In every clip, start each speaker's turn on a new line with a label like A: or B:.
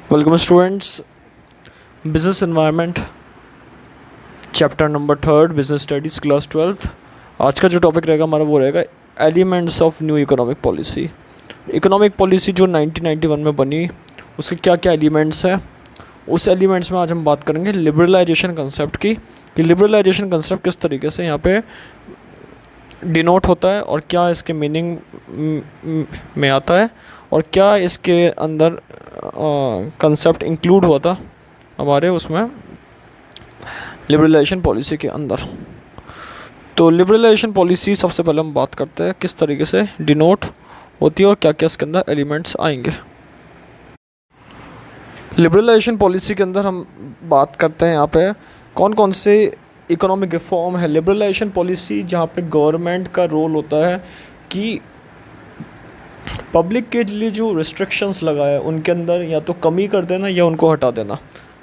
A: Welcome students. Business environment chapter number 3 business studies class 12th। आज का जो topic रहेगा हमारा वो रहेगा elements of new economic policy. Economic policy जो 1991 में बनी उसके क्या क्या एलिमेंट्स हैं, उस एलिमेंट्स में आज हम बात करेंगे लिबरलाइजेशन कंसेप्ट की कि लिबरलाइजेशन कंसेप्ट किस तरीके से यहाँ पे डिनोट होता है और क्या इसके मीनिंग में आता है और क्या इसके अंदर कंसेप्ट इंक्लूड हुआ था हमारे उसमें लिबरलाइजेशन पॉलिसी के अंदर। तो लिबरलाइजेशन पॉलिसी सबसे पहले हम बात करते हैं किस तरीके से डिनोट होती है और क्या क्या इसके अंदर एलिमेंट्स आएंगे। लिबरलाइजेशन पॉलिसी के अंदर हम बात करते हैं यहाँ पे कौन कौन से इकोनॉमिक रिफॉर्म है। लिबरलाइजेशन पॉलिसी जहाँ पे गवर्नमेंट का रोल होता है कि पब्लिक के लिए जो रिस्ट्रिक्शंस लगा है उनके अंदर या तो कमी कर देना या उनको हटा देना।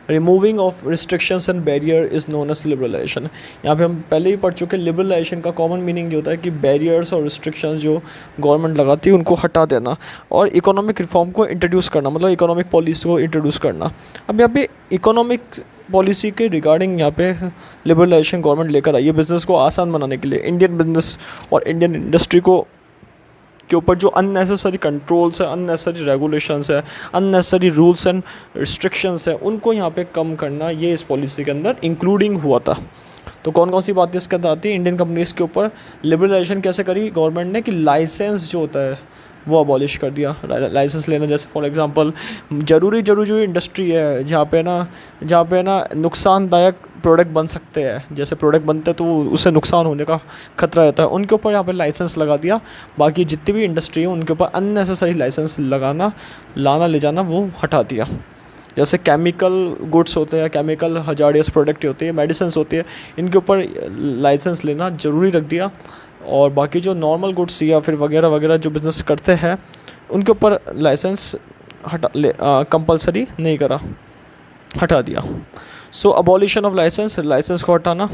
A: Removing of restrictions and barrier is known as liberalisation. यहाँ पे हम पहले ही पढ़ चुके हैं लिबरलाइजेशन का कॉमन मीनिंग ये होता है कि बैरियर्स और रिस्ट्रिक्शंस जो गवर्नमेंट लगाती है उनको हटा देना और इकोनॉमिक रिफॉर्म को इंट्रोड्यूस करना, मतलब इकोनॉमिक पॉलिसी को इंट्रोड्यूस करना। अब यहाँ पे इकोनॉमिक पॉलिसी के रिगार्डिंग यहाँ पे लिबरलाइजेशन गवर्नमेंट लेकर आई है बिज़नेस को आसान बनाने के लिए। इंडियन बिजनेस और इंडियन इंडस्ट्री को के ऊपर जो अननेसेसरी कंट्रोल्स है, अननेसेसरी रेगुलेशंस है, अननेसेसरी रूल्स एंड रिस्ट्रिक्शंस है, उनको यहाँ पे कम करना ये इस पॉलिसी के अंदर इंक्लूडिंग हुआ था। तो कौन कौन सी बातें इसके अंदर आती है। इंडियन कंपनीज़ के ऊपर लिबरलाइजेशन कैसे करी गवर्नमेंट ने कि लाइसेंस जो होता है वो अबॉलिश कर दिया। लाइसेंस लेना जैसे फॉर एग्जांपल ज़रूरी जो इंडस्ट्री है जहाँ पे ना नुकसानदायक प्रोडक्ट बन सकते हैं, जैसे प्रोडक्ट बनते हैं तो उससे नुकसान होने का खतरा रहता है, उनके ऊपर यहाँ पे लाइसेंस लगा दिया। बाकी जितनी भी इंडस्ट्री है उनके ऊपर अननेसेसरी लाइसेंस लगाना, लाना ले जाना वो हटा दिया। जैसे केमिकल गुड्स होते हैं, केमिकल हजार्डियस प्रोडक्ट होती है, मेडिसिन होती है, इनके ऊपर लाइसेंस लेना ज़रूरी रख दिया। और बाकी जो नॉर्मल गुड्स या फिर वगैरह वगैरह जो बिज़नेस करते हैं उनके ऊपर लाइसेंस कंपलसरी नहीं करा, हटा दिया। सो अबॉलिशन ऑफ लाइसेंस को हटाना।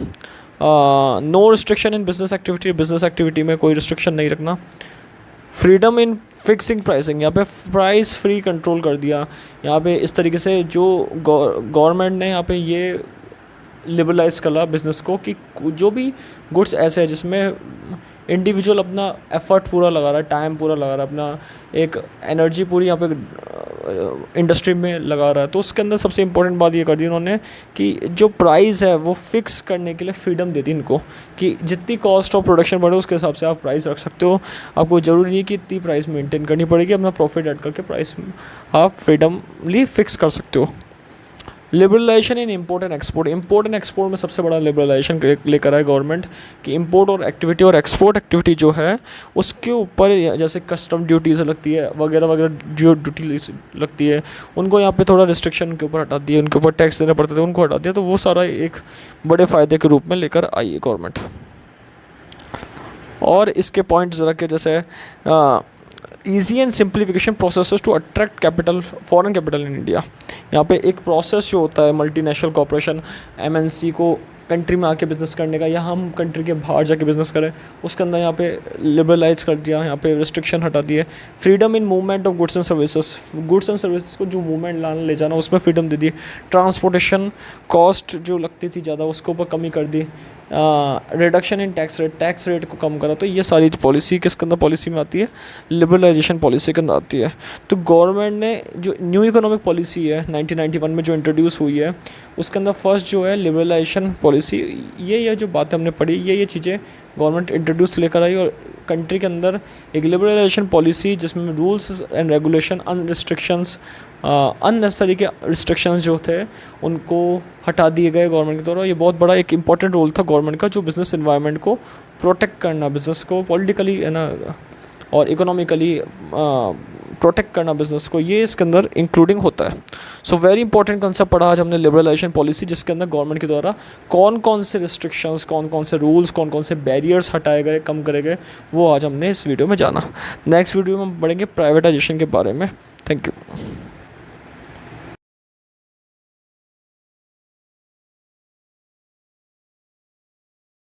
A: No restriction in business activity में कोई रिस्ट्रिक्शन नहीं रखना। फ्रीडम इन फिक्सिंग प्राइसिंग, यहाँ पे प्राइस फ्री कंट्रोल कर दिया। यहाँ पे इस तरीके से जो गवर्नमेंट ने यहाँ पे ये लिबरलाइज करा बिज़नेस को कि जो भी गुड्स ऐसे हैं जिसमें इंडिविजुअल अपना एफर्ट पूरा लगा रहा है, टाइम पूरा लगा रहा है, अपना एक एनर्जी पूरी यहाँ पे इंडस्ट्री में लगा रहा है, तो उसके अंदर सबसे इम्पोर्टेंट बात ये कर दी उन्होंने कि जो प्राइस है वो फिक्स करने के लिए फ्रीडम दे दी इनको कि जितनी कॉस्ट ऑफ प्रोडक्शन बढ़े उसके हिसाब से आप प्राइस रख सकते हो। आपको ज़रूरी नहीं कि इतनी प्राइस मेंटेन करनी पड़ेगी, अपना प्रॉफिट ऐड करके प्राइस आप फ्रीडमली फिक्स कर सकते हो। Liberalisation in import and export में सबसे बड़ा लिबरलाइजेशन लेकर आए गवर्नमेंट कि इम्पोर्ट और एक्सपोर्ट एक्टिविटी जो है उसके ऊपर जैसे कस्टम ड्यूटीज़ लगती है वगैरह वगैरह जो ड्यूटी लगती है उनको यहाँ पे थोड़ा रिस्ट्रिक्शन के ऊपर हटा दिए, उनके ऊपर टैक्स देने पड़ते थे उनको हटा दिया। तो वो सारा एक बड़े फ़ायदे के रूप में लेकर आई है गवर्नमेंट। और इसके पॉइंट्स ज़रा के जैसे easy and simplification process to attract capital, foreign capital in India. यहाँ पे एक प्रोसेस जो होता है मल्टीनेशनल कॉर्पोरेशन एमएनसी को कंट्री में आके बिज़नेस करने का या हम कंट्री के बाहर जाके बिज़नेस करें, उसके अंदर यहाँ पे लिबरलाइज कर दिया, यहाँ पे रिस्ट्रिक्शन हटा दिए। Freedom in movement of goods and services को जो मूवमेंट लाना ले जाना उसमें फ्रीडम दे दी। ट्रांसपोर्टेशन कॉस्ट जो लगती थी ज़्यादा उसके ऊपर कमी कर दी। रिडक्शन इन टैक्स रेट को कम करा। तो ये सारी पॉलिसी किसके अंदर पॉलिसी में आती है, लिबरलाइजेशन पॉलिसी के अंदर आती है। तो गवर्नमेंट ने जो न्यू इकोनॉमिक पॉलिसी है 1991 में जो इंट्रोड्यूस हुई है उसके अंदर फर्स्ट जो है लिबरलाइजेशन पॉलिसी, ये जो बातें हमने पढ़ी ये चीज़ें गवर्नमेंट इंट्रोड्यूस लेकर आई और कंट्री के अंदर एक लिबरलाइजेशन पॉलिसी जिसमें रूल्स एंड रेगुलेशन, अननेसेसरी के रिस्ट्रिक्शंस जो थे उनको हटा दिए गए गवर्नमेंट के द्वारा। ये बहुत बड़ा एक इंपॉर्टेंट रोल था गवर्नमेंट का जो बिज़नेस एनवायरनमेंट को प्रोटेक्ट करना, बिज़नेस को पॉलिटिकली है ना और इकोनॉमिकली प्रोटेक्ट करना बिज़नेस को, ये इसके अंदर इंक्लूडिंग होता है। सो वेरी इंपॉर्टेंट कंसेप्ट पढ़ा आज हमने लिबरलाइजेशन पॉलिसी, जिसके अंदर गवर्नमेंट के द्वारा कौन कौन से रिस्ट्रिक्शंस, कौन कौन से रूल्स, कौन कौन से बैरियर्स हटाए गए, कम करे गए, वो आज हमने इस वीडियो में जाना। नेक्स्ट वीडियो में हम पढ़ेंगे प्राइवेटाइजेशन के बारे में। Thank you.